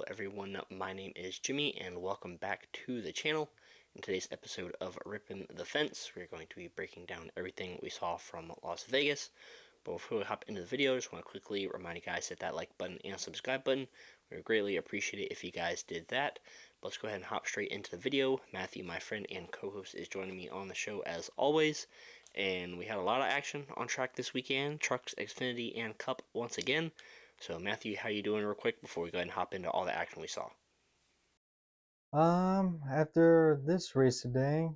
everyone, my name is Jimmy and welcome back to the channel. In today's episode of Rippin' the Fence, we're going to be breaking down everything we saw from Las Vegas. But before we hop into the video, I just want to quickly remind you guys to hit that like button and subscribe button. We would greatly appreciate it if you guys did that. But let's go ahead and hop straight into the video. Matthew, my friend and co-host, is joining me on the show as always. And we had a lot of action on track this weekend. Trucks, Xfinity, and Cup once again. So, Matthew, how you doing real quick before we go ahead and hop into all the action we saw? After this race today,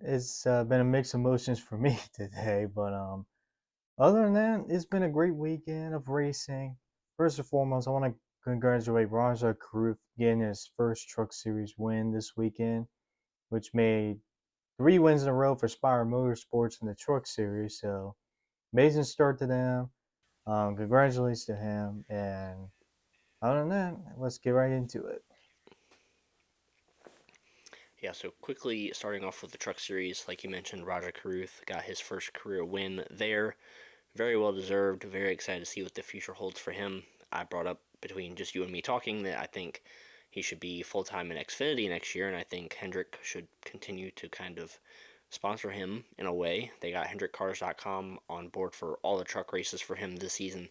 it's been a mixed emotions for me today, but other than that, it's been a great weekend of racing. First and foremost, I want to congratulate Raja Karuf getting his first Truck Series win this weekend, which made 3 wins in a row for Spire Motorsports in the Truck Series. So, amazing start to them. Congratulations to him, and other than that, let's get right into it. Yeah, so quickly starting off with the Truck Series, like you mentioned, Roger Carruth got his first career win there. Very well deserved. Very excited to see what the future holds for him. I brought up between just you and me talking that I think he should be full-time in Xfinity next year, and I think Hendrick should continue to kind of sponsor him in a way. They got HendrickCars.com on board for all the truck races for him this season,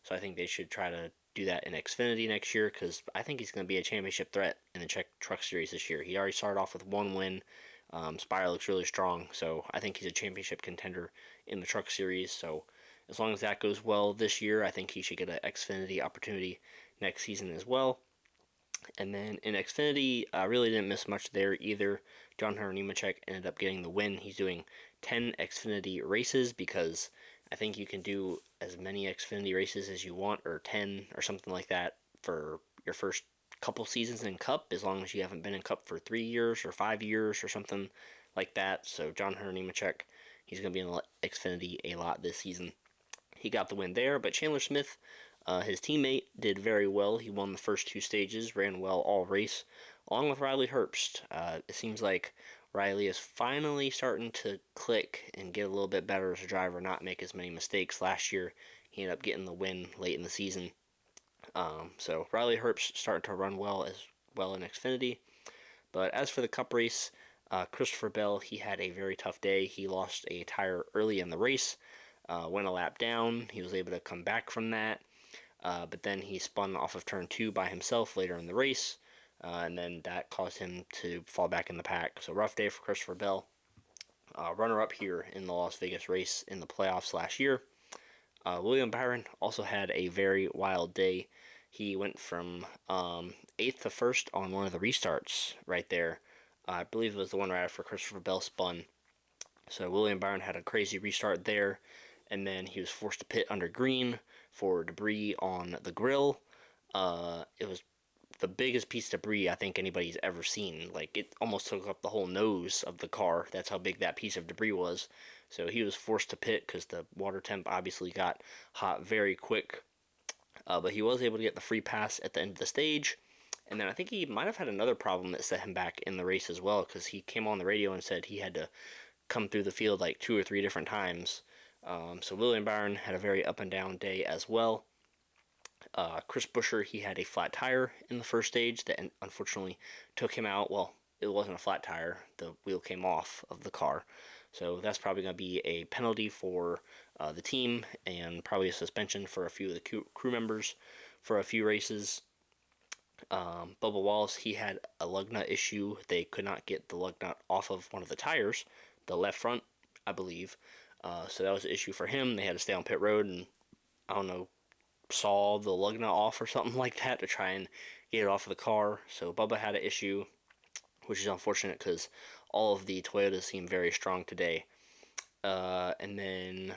so I think they should try to do that in Xfinity next year because I think he's going to be a championship threat in the Czech Truck Series this year. He already started off with one win. Spire looks really strong, so I think he's a championship contender in the Truck Series. So as long as that goes well this year, I think he should get an Xfinity opportunity next season as well. And then in Xfinity, I really didn't miss much there either. John Hunter Nemechek ended up getting the win. He's doing 10 Xfinity races because I think you can do as many Xfinity races as you want, or 10 or something like that, for your first couple seasons in Cup, as long as you haven't been in Cup for 3 years or 5 years or something like that. So John Hunter Nemechek, he's going to be in Xfinity a lot this season. He got the win there, but Chandler Smith, his teammate, did very well. He won the first 2 stages, ran well all race, along with Riley Herbst. It seems like Riley is finally starting to click and get a little bit better as a driver, not make as many mistakes. Last year, he ended up getting the win late in the season. So Riley Herbst starting to run well as well in Xfinity. But as for the Cup race, Christopher Bell, he had a very tough day. He lost a tire early in the race, went a lap down. He was able to come back from that, but then he spun off of turn 2 by himself later in the race, and then that caused him to fall back in the pack. So rough day for Christopher Bell. Runner-up here in the Las Vegas race in the playoffs last year. William Byron also had a very wild day. He went from 8th to 1st on one of the restarts right there. I believe it was the one right after Christopher Bell spun. So William Byron had a crazy restart there, and then he was forced to pit under green for debris on the grill. It was the biggest piece of debris I think anybody's ever seen. Like, it almost took up the whole nose of the car. That's how big that piece of debris was. So he was forced to pit because the water temp obviously got hot very quick. But he was able to get the free pass at the end of the stage. And then I think he might have had another problem that set him back in the race as well, because he came on the radio and said he had to come through the field like 2 or 3 different times. So William Byron had a very up and down day as well. Chris Buescher, he had a flat tire in the first stage that unfortunately took him out. Well, it wasn't a flat tire. The wheel came off of the car. So that's probably going to be a penalty for the team and probably a suspension for a few of the crew members for a few races. Bubba Wallace, he had a lug nut issue. They could not get the lug nut off of one of the tires, the left front, I believe. So that was an issue for him. They had to stay on pit road and, I don't know, saw the lug nut off or something like that to try and get it off of the car. So Bubba had an issue, which is unfortunate because all of the Toyotas seem very strong today. And then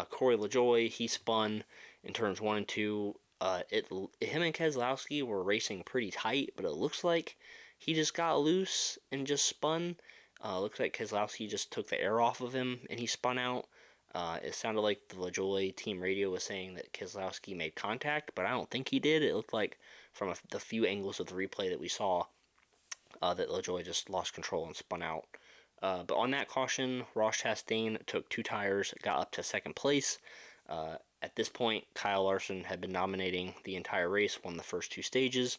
Corey LaJoy, he spun in turns 1 and 2. Him and Keselowski were racing pretty tight, but it looks like he just got loose and just spun. Looks like Keselowski just took the air off of him and he spun out. It sounded like the LaJoy team radio was saying that Keselowski made contact, but I don't think he did. It looked like from the few angles of the replay that we saw that LaJoy just lost control and spun out. But on that caution, Ross Chastain took 2 tires, got up to second place. At this point, Kyle Larson had been dominating the entire race, won the first two stages.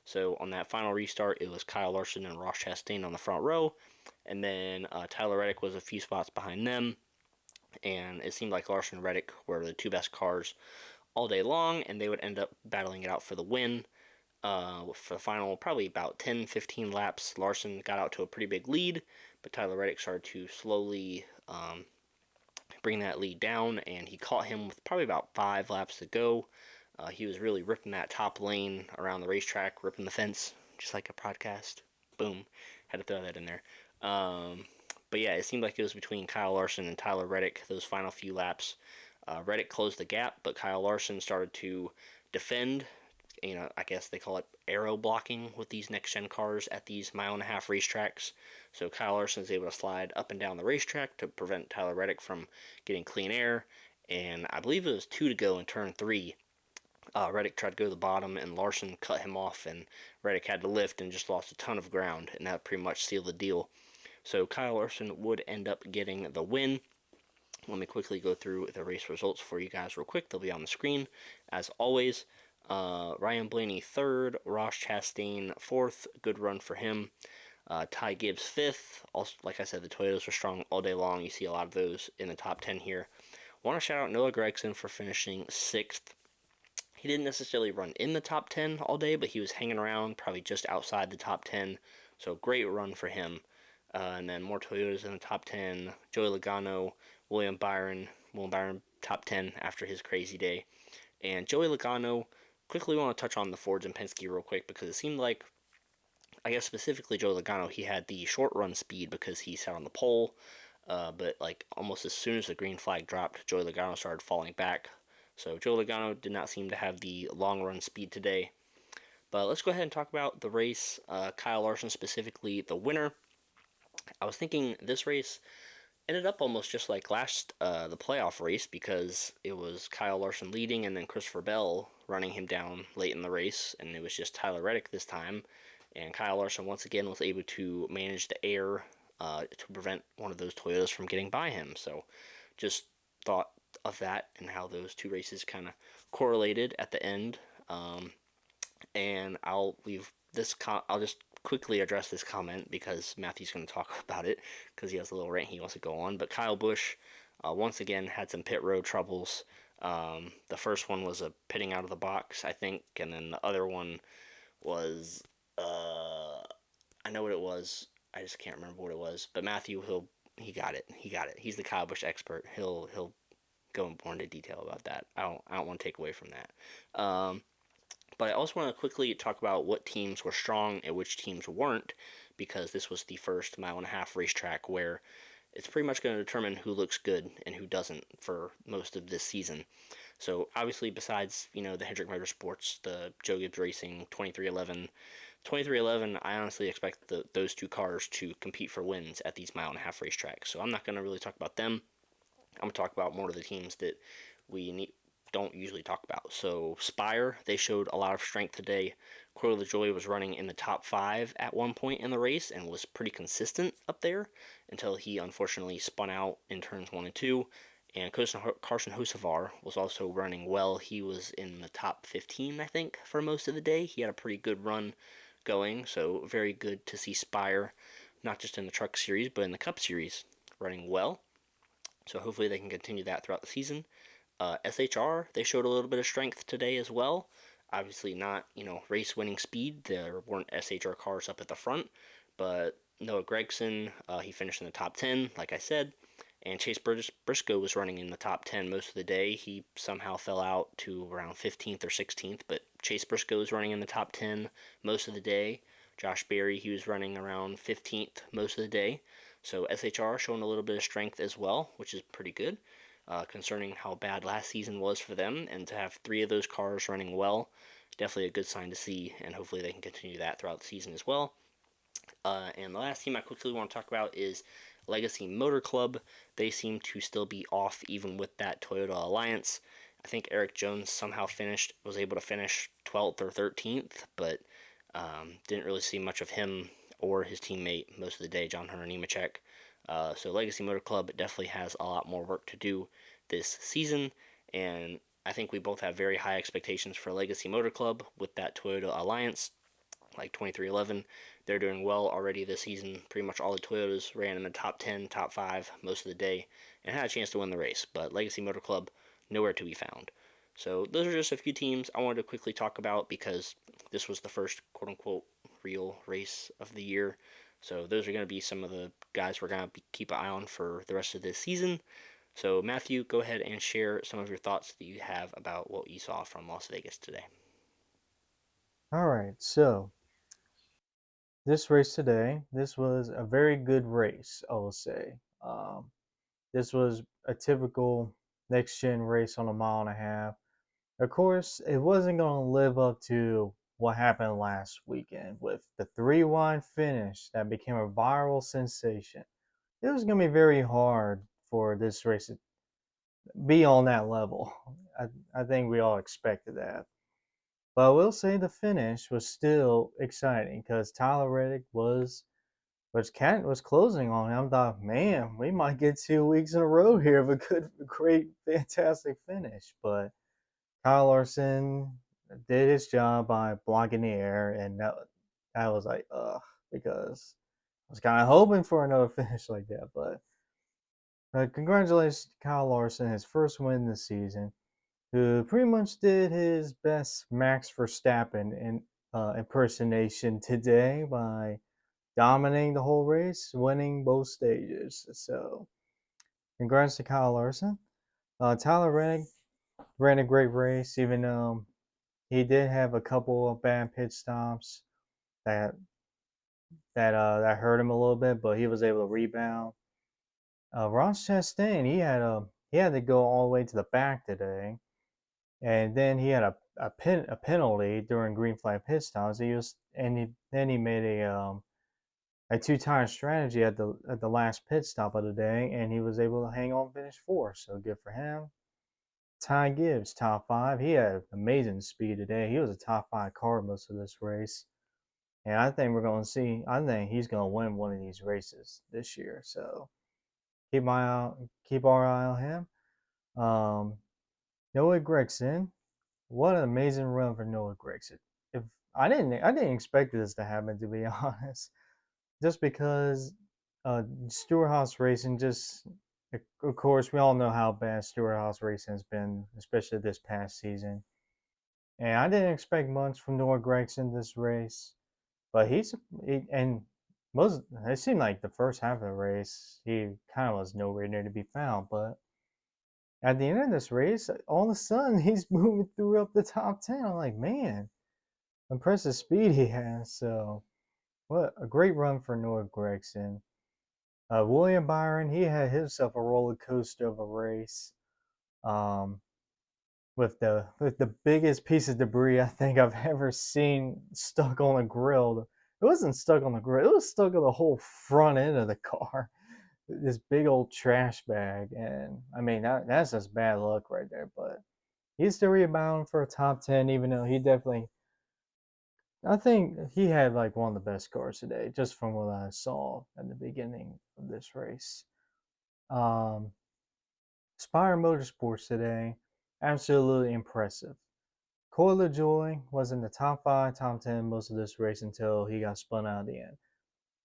So on that final restart, it was Kyle Larson and Ross Chastain on the front row, and then Tyler Reddick was a few spots behind them. And it seemed like Larson and Reddick were the two best cars all day long, and they would end up battling it out for the win. For the final, probably about 10-15 laps, Larson got out to a pretty big lead, but Tyler Reddick started to slowly bring that lead down, and he caught him with probably about 5 laps to go. He was really ripping that top lane around the racetrack, ripping the fence, just like a podcast. Boom. Had to throw that in there. But yeah, it seemed like it was between Kyle Larson and Tyler Reddick those final few laps. Reddick closed the gap, but Kyle Larson started to defend. I guess they call it aero blocking with these next-gen cars at these mile-and-a-half racetracks. So Kyle Larson is able to slide up and down the racetrack to prevent Tyler Reddick from getting clean air. And I believe it was 2 to go in turn 3. Reddick tried to go to the bottom, and Larson cut him off, and Reddick had to lift and just lost a ton of ground, and that pretty much sealed the deal. So Kyle Larson would end up getting the win. Let me quickly go through the race results for you guys real quick. They'll be on the screen. As always, Ryan Blaney 3rd, Ross Chastain 4th. Good run for him. Ty Gibbs 5th. Also, like I said, the Toyotas were strong all day long. You see a lot of those in the top 10 here. Want to shout out Noah Gragson for finishing 6th. He didn't necessarily run in the top 10 all day, but he was hanging around, probably just outside the top 10. So great run for him. And then more Toyotas in the top 10. Joey Logano, William Byron top 10 after his crazy day. And Joey Logano, quickly want to touch on the Fords and Penske real quick because it seemed like, I guess specifically Joey Logano, he had the short run speed because he sat on the pole. But like almost as soon as the green flag dropped, Joey Logano started falling back. So Joey Logano did not seem to have the long run speed today. But let's go ahead and talk about the race. Kyle Larson specifically, the winner. I was thinking this race ended up almost just like the playoff race because it was Kyle Larson leading and then Christopher Bell running him down late in the race, and it was just Tyler Reddick this time. And Kyle Larson once again was able to manage the air to prevent one of those Toyotas from getting by him. So just thought of that and how those two races kind of correlated at the end. And I'll leave this. I'll just quickly address this comment because Matthew's going to talk about it because he has a little rant he wants to go on. But Kyle Busch once again had some pit road troubles. The first one was a pitting out of the box, I think, and then the other one was I know what it was. I just can't remember what it was. But Matthew, he got it. He got it. He's the Kyle Busch expert. He'll go more into detail about that. I don't want to take away from that. But I also want to quickly talk about what teams were strong and which teams weren't, because this was the first mile-and-a-half racetrack where it's pretty much going to determine who looks good and who doesn't for most of this season. So obviously, besides the Hendrick Motorsports, the Joe Gibbs Racing 2311, I honestly expect those two cars to compete for wins at these mile-and-a-half racetracks. So I'm not going to really talk about them. I'm going to talk about more of the teams that we don't usually talk about. So Spire, they showed a lot of strength today. Corey LaJoie was running in the top 5 at one point in the race and was pretty consistent up there until he unfortunately spun out in turns 1 and 2. And Carson Hocevar was also running well. He was in the top 15, I think, for most of the day. He had a pretty good run going, so very good to see Spire, not just in the Truck Series, but in the Cup Series, running well. So hopefully they can continue that throughout the season. SHR, they showed a little bit of strength today as well. Obviously not, race-winning speed. There weren't SHR cars up at the front, but Noah Gragson, he finished in the top 10, like I said, and Chase Briscoe was running in the top 10 most of the day. He somehow fell out to around 15th or 16th, but Chase Briscoe was running in the top 10 most of the day. Josh Berry, he was running around 15th most of the day. So SHR showing a little bit of strength as well, which is pretty good. Concerning how bad last season was for them, and to have 3 of those cars running well, definitely a good sign to see, and hopefully they can continue that throughout the season as well. And the last team I quickly want to talk about is Legacy Motor Club. They seem to still be off even with that Toyota Alliance. I think Eric Jones somehow was able to finish 12th or 13th, but didn't really see much of him or his teammate most of the day, John Hunter Nemechek. So Legacy Motor Club definitely has a lot more work to do this season, and I think we both have very high expectations for Legacy Motor Club with that Toyota Alliance, like 2311. They're doing well already this season. Pretty much all the Toyotas ran in the top 10, top 5 most of the day and had a chance to win the race, but Legacy Motor Club, nowhere to be found. So those are just a few teams I wanted to quickly talk about because this was the first quote unquote real race of the year. So those are going to be some of the guys we're going to keep an eye on for the rest of this season. So Matthew, go ahead and share some of your thoughts that you have about what you saw from Las Vegas today. All right, so this race today, this was a very good race, I will say. This was a typical next gen race on a mile and a half. Of course, it wasn't going to live up to what happened last weekend with the three wide finish that became a viral sensation. It was going to be very hard for this race to be on that level. I think we all expected that. But I will say the finish was still exciting because Tyler Reddick was closing on him. I thought, man, we might get 2 weeks in a row here of a good, great, fantastic finish. But Kyle Larson did his job by blocking the air, and that was like, ugh, because I was kind of hoping for another finish like that. But congratulations to Kyle Larson, his first win this season, who pretty much did his best Max Verstappen impersonation today by dominating the whole race, winning both stages. So, congrats to Kyle Larson. Tyler Reddick ran a great race, even though he did have a couple of bad pit stops that that hurt him a little bit, but he was able to rebound. Ross Chastain, he had to go all the way to the back today, and then he had a penalty during green flag pit stops. Then he made a two tire strategy at the last pit stop of the day, and he was able to hang on and finish fourth. So good for him. Ty Gibbs, top five. He had amazing speed today. He was a top five car most of this race. And I think we're going to see. I think he's going to win one of these races this year. So keep our eye on him. Noah Gragson, what an amazing run for Noah Gragson. If I didn't expect this to happen, to be honest. Just because Stewart Haas Racing just, of course, we all know how bad Stewart Haas Racing has been, especially this past season. And I didn't expect much from Noah Gragson this race. But and most it seemed like the first half of the race he kind of was nowhere near to be found. But at the end of this race, all of a sudden he's moving through up the top 10. I'm like, man, impressive speed he has. So what a great run for Noah Gregson. William Byron, he had himself a roller coaster of a race. Um, with the biggest piece of debris I think I've ever seen stuck on a grill. It wasn't stuck on the grill; it was stuck on the whole front end of the car. This big old trash bag, and I mean that's just bad luck right there. But he's still rebounding for a top 10, even though he definitely. I think he had like one of the best cars today, just from what I saw at the beginning of this race. Um, Spire Motorsports today, absolutely impressive. Corey LaJoy was in the top 5, top 10 most of this race until he got spun out at the end.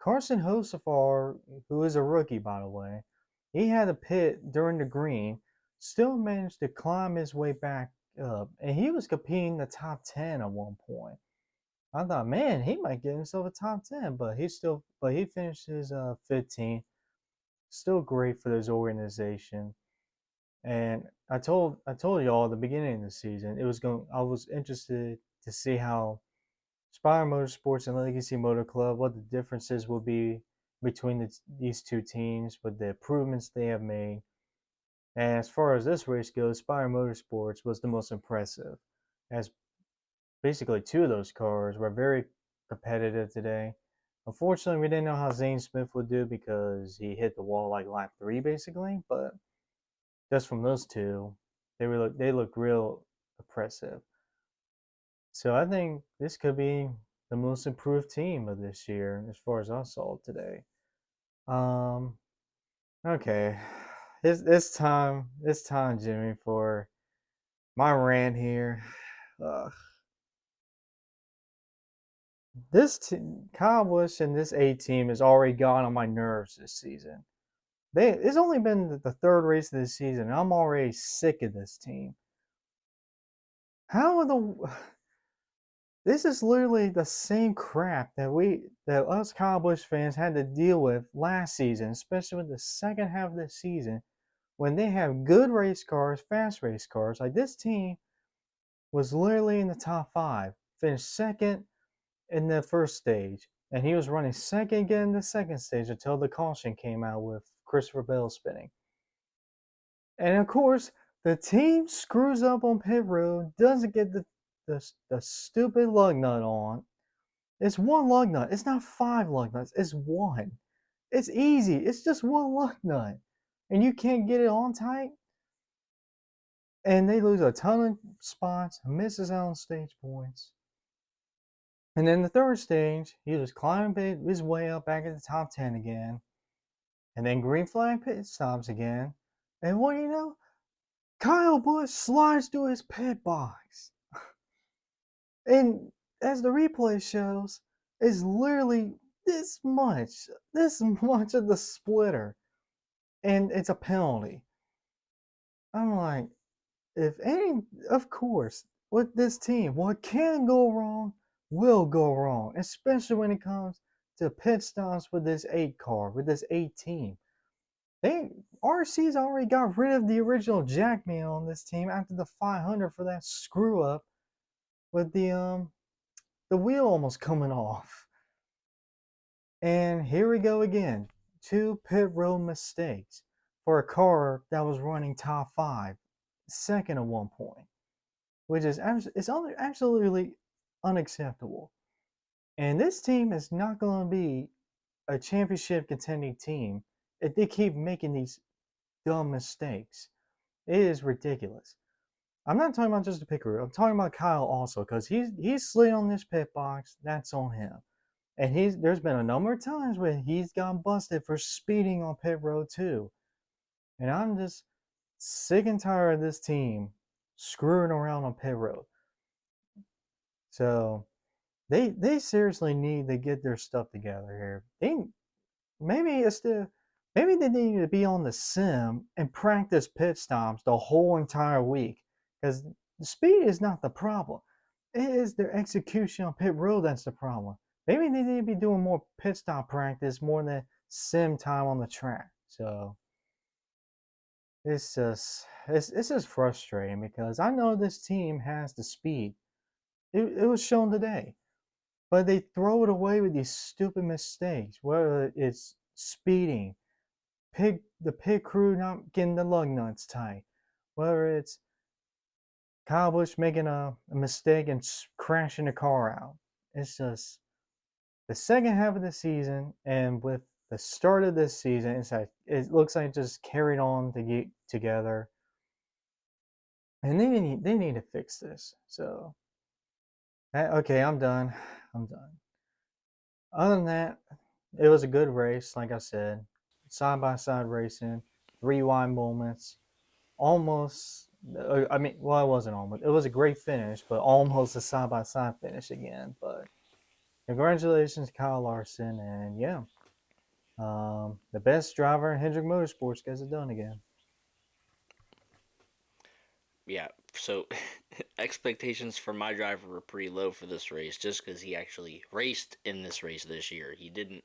Carson Hocevar, who is a rookie by the way, he had a pit during the green, still managed to climb his way back up, and he was competing in the top 10 at one point. I thought, man, he might get himself a top 10, but he finished his 15th. Still great for this organization. And I told y'all at the beginning of the season I was interested to see how Spire Motorsports and Legacy Motor Club, what the differences will be between these two teams, with the improvements they have made. And as far as this race goes, Spire Motorsports was the most impressive, as basically two of those cars were very competitive today. Unfortunately, we didn't know how Zane Smith would do because he hit the wall like lap 3 basically, but just from those two, they look real impressive. So I think this could be the most improved team of this year as far as I saw today. Um, okay, it's time, Jimmy, for my rant here. Uh, Kyle Busch and this A team has already got on my nerves this season. It's only been the third race of this season, and I'm already sick of this team. How are the This is literally the same crap that us Kyle Busch fans had to deal with last season, especially with the second half of the season when they have good race cars, fast race cars. Like this team was literally in the top five, finished second in the first stage, and he was running second again in the second stage until the caution came out with Christopher Bell spinning. And of course, the team screws up on pit road, doesn't get the stupid lug nut on. It's one lug nut. It's not five lug nuts. It's one. It's easy. It's just one lug nut. And you can't get it on tight. And they lose a ton of spots, misses out on stage points. And then the third stage, he was climbing his way up back at the top 10 again. And then green flag pit stops again. And what do you know? Kyle Busch slides through his pit box. And as the replay shows, is literally this much of the splitter. And it's a penalty. I'm like, if any, of course, with this team, what can go wrong will go wrong, especially when it comes to pit stops with this 8 car, with this 8 team. They RC's already got rid of the original Jackman on this team after the 500 for that screw up with the wheel almost coming off. And here we go again. 2 pit road mistakes for a car that was running top 5, second at one point, which is absolutely unacceptable. And this team is not going to be a championship contending team if they keep making these dumb mistakes. It is ridiculous. I'm not talking about just the pit crew. I'm talking about Kyle also because he's slid on this pit box. That's on him. And there's been a number of times where he's gotten busted for speeding on pit road too. And I'm just sick and tired of this team screwing around on pit road. So they seriously need to get their stuff together here. Maybe it's the maybe they need to be on the sim and practice pit stops the whole entire week because the speed is not the problem. It is their execution on pit road that's the problem. Maybe they need to be doing more pit stop practice more than sim time on the track. So it's just frustrating because I know this team has the speed. It was shown today, but they throw it away with these stupid mistakes. Whether it's speeding, the pit crew not getting the lug nuts tight, whether it's Kyle Busch making a mistake and crashing the car out. It's just the second half of the season, and with the start of this season, it looks like it just carried on to get together, and they need to fix this. So, okay, I'm done. I'm done. Other than that, it was a good race, like I said, side by side racing, rewind moments, almost. I mean, well, it wasn't almost. It was a great finish, but almost a side by side finish again. But congratulations, Kyle Larson, and yeah, the best driver in Hendrick Motorsports gets it done again. Yeah, so expectations for my driver were pretty low for this race just because he actually raced in this race this year. He didn't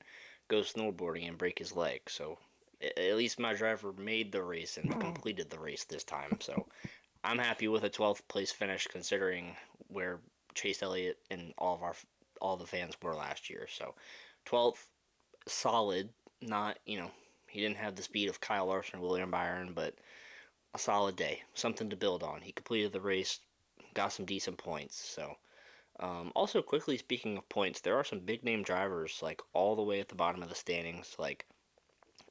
go snowboarding and break his leg, so at least my driver made the race and completed the race this time. So I'm happy with a 12th place finish considering where Chase Elliott and all the fans were last year. So 12th, solid. Not he didn't have the speed of Kyle Larson or William Byron, but a solid day, something to build on. He completed the race, got some decent points. So, also quickly speaking of points, there are some big name drivers like all the way at the bottom of the standings. Like,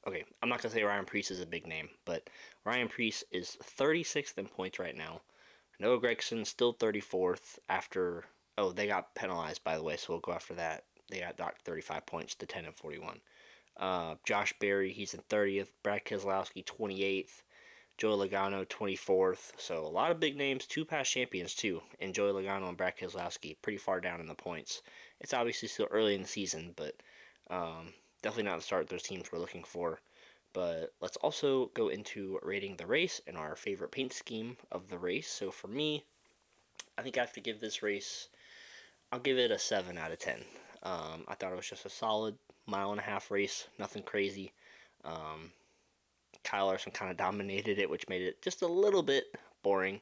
okay, I'm not gonna say Ryan Preece is a big name, but Ryan Preece is 36th in points right now. Noah Gragson still 34th after. Oh, they got penalized by the way, so we'll go after that. They got docked 35 points to 10 and 41. Josh Berry, he's in 30th. Brad Keselowski, 28th. Joey Logano 24th. So a lot of big names, two past champions too, and Joey Logano and Brad Keselowski pretty far down in the points. It's obviously still early in the season, but definitely not the start those teams were looking for. But let's also go into rating the race and our favorite paint scheme of the race. So for me, I think I have to give this race, I'll give it a 7 out of 10. I thought it was just a solid mile and a half race, nothing crazy. Um, Kyle Larson kind of dominated it, which made it just a little bit boring.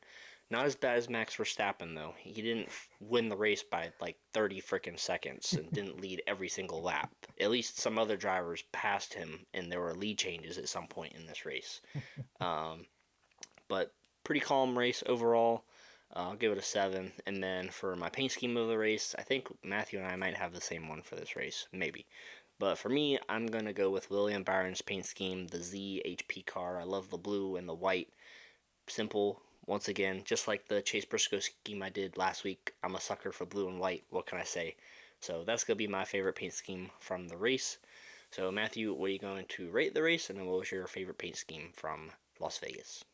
Not as bad as Max Verstappen, though. He didn't win the race by like 30 freaking seconds and didn't lead every single lap. At least some other drivers passed him, and there were lead changes at some point in this race. Um, but pretty calm race overall. I'll give it a 7. And then for my paint scheme of the race, I think Matthew and I might have the same one for this race. Maybe. But for me, I'm going to go with William Byron's paint scheme, the Z HP car. I love the blue and the white. Simple. Once again, just like the Chase Briscoe scheme I did last week, I'm a sucker for blue and white. What can I say? So that's going to be my favorite paint scheme from the race. So, Matthew, what are you going to rate the race? And then what was your favorite paint scheme from Las Vegas?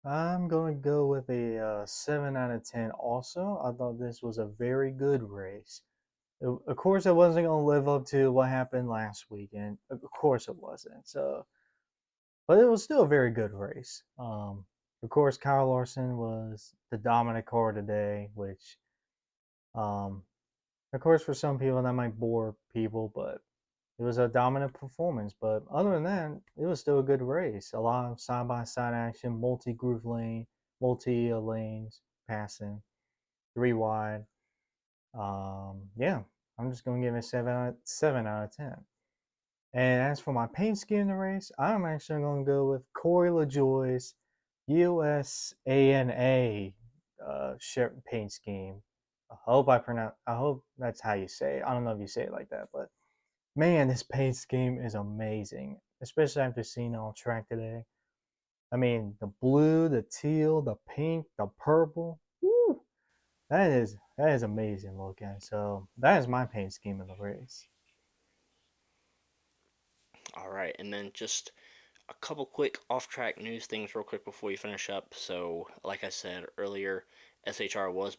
I'm going to go with a 7 out of 10 also. I thought this was a very good race. Of course, it wasn't going to live up to what happened last weekend. Of course, it wasn't. So, but it was still a very good race. Of course, Kyle Larson was the dominant car today, which, um, of course, for some people that might bore people, but it was a dominant performance. But other than that, it was still a good race. A lot of side by side action, multi lanes, passing, three wide. Yeah, I'm just gonna give it 7 out of 10. And as for my paint scheme in the race, I'm actually gonna go with Corey LaJoie's USANA shirt paint scheme. I hope that's how you say it. I don't know if you say it like that, but man, this paint scheme is amazing, especially after seeing it on track today. I mean, the blue, the teal, the pink, the purple. Woo, that is amazing looking. So that is my paint scheme in the race. All right, and then just a couple quick off-track news things real quick before we finish up. So, like I said earlier, SHR was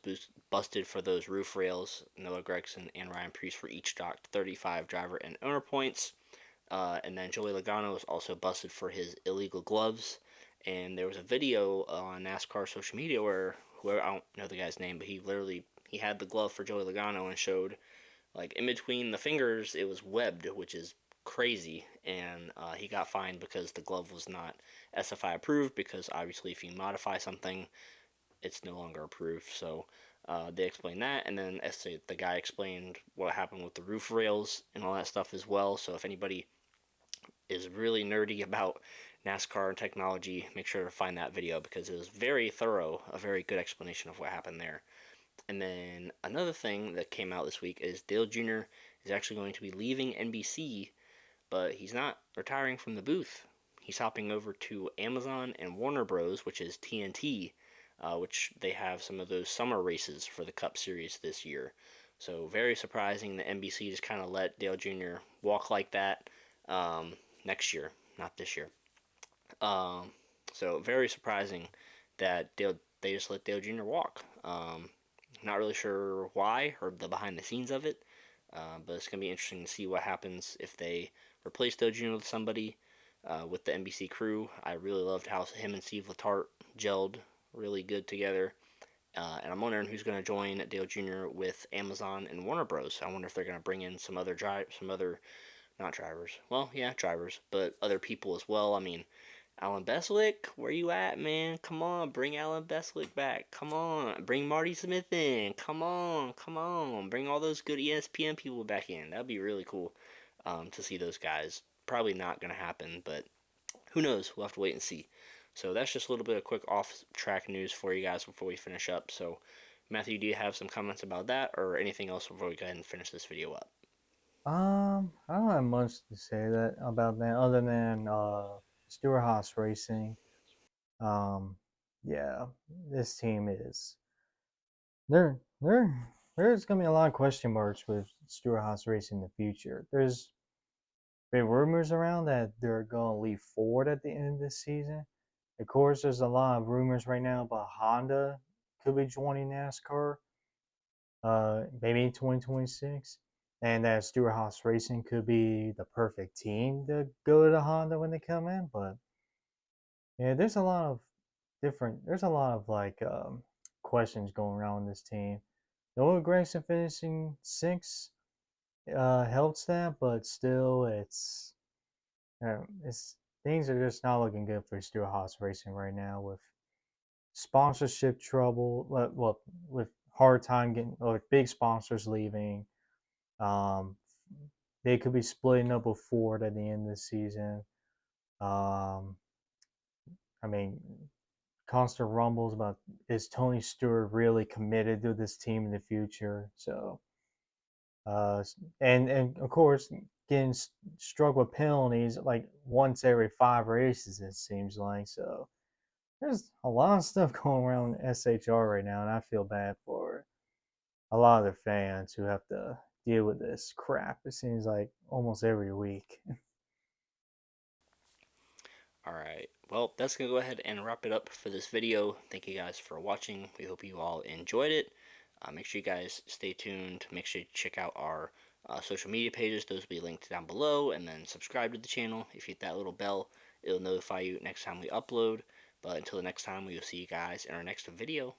busted for those roof rails. Noah Gregson and Ryan Preece were each docked 35 driver and owner points. And then Joey Logano was also busted for his illegal gloves. And there was a video on NASCAR social media where whoever, I don't know the guy's name, but he had the glove for Joey Logano and showed like in between the fingers it was webbed, which is crazy. And he got fined because the glove was not SFI approved, because obviously if you modify something it's no longer approved. So they explained that, and then the guy explained what happened with the roof rails and all that stuff as well. So if anybody is really nerdy about NASCAR and technology, make sure to find that video because it was very thorough, a very good explanation of what happened there. And then another thing that came out this week is Dale Jr. is actually going to be leaving NBC, but he's not retiring from the booth. He's hopping over to Amazon and Warner Bros., which is TNT, which they have some of those summer races for the Cup Series this year. So very surprising that NBC just kind of let Dale Jr. walk like that next year, not this year. Um, so very surprising that they just let Dale Jr. walk. Not really sure why or the behind the scenes of it, but it's gonna be interesting to see what happens if they replace Dale Jr. with somebody with the NBC crew. I really loved how him and Steve Letarte gelled really good together. And I'm wondering who's going to join Dale Jr. with Amazon and Warner Bros. I wonder if they're going to bring in some other not drivers. Well, yeah, drivers, but other people as well. I mean, Alan Bestwick, where you at, man? Come on, bring Alan Bestwick back. Come on, bring Marty Smith in. Come on, bring all those good ESPN people back in. That'd be really cool to see those guys. Probably not gonna happen, but who knows? We'll have to wait and see. So that's just a little bit of quick off-track news for you guys before we finish up. So, Matthew, do you have some comments about that or anything else before we go ahead and finish this video up? I don't have much to say that about that other than Stewart Haas Racing. Um, yeah, this team is there's gonna be a lot of question marks with Stewart Haas Racing in the future. There's been rumors around that they're gonna leave Ford at the end of this season. Of course, there's a lot of rumors right now about Honda could be joining NASCAR, maybe in 2026, and that Stewart Haas Racing could be the perfect team to go to Honda when they come in. But yeah, there's a lot of questions going around in this team. Noah Gragson finishing sixth helps that, but still, it's things are just not looking good for Stewart Haas Racing right now with sponsorship trouble. Well, with hard time getting or big sponsors leaving. Um, they could be splitting up with Ford at the end of the season. Um, I mean, constant rumbles about is Tony Stewart really committed to this team in the future? So, uh, and of course, getting struck with penalties like once every 5 races. It seems like so. There's a lot of stuff going around SHR right now, and I feel bad for a lot of their fans who have to deal with this crap. It seems like almost every week. Alright, well, that's going to go ahead and wrap it up for this video. Thank you guys for watching. We hope you all enjoyed it. Make sure you guys stay tuned. Make sure you check out our social media pages. Those will be linked down below. And then subscribe to the channel. If you hit that little bell, it'll notify you next time we upload. But until the next time, we will see you guys in our next video.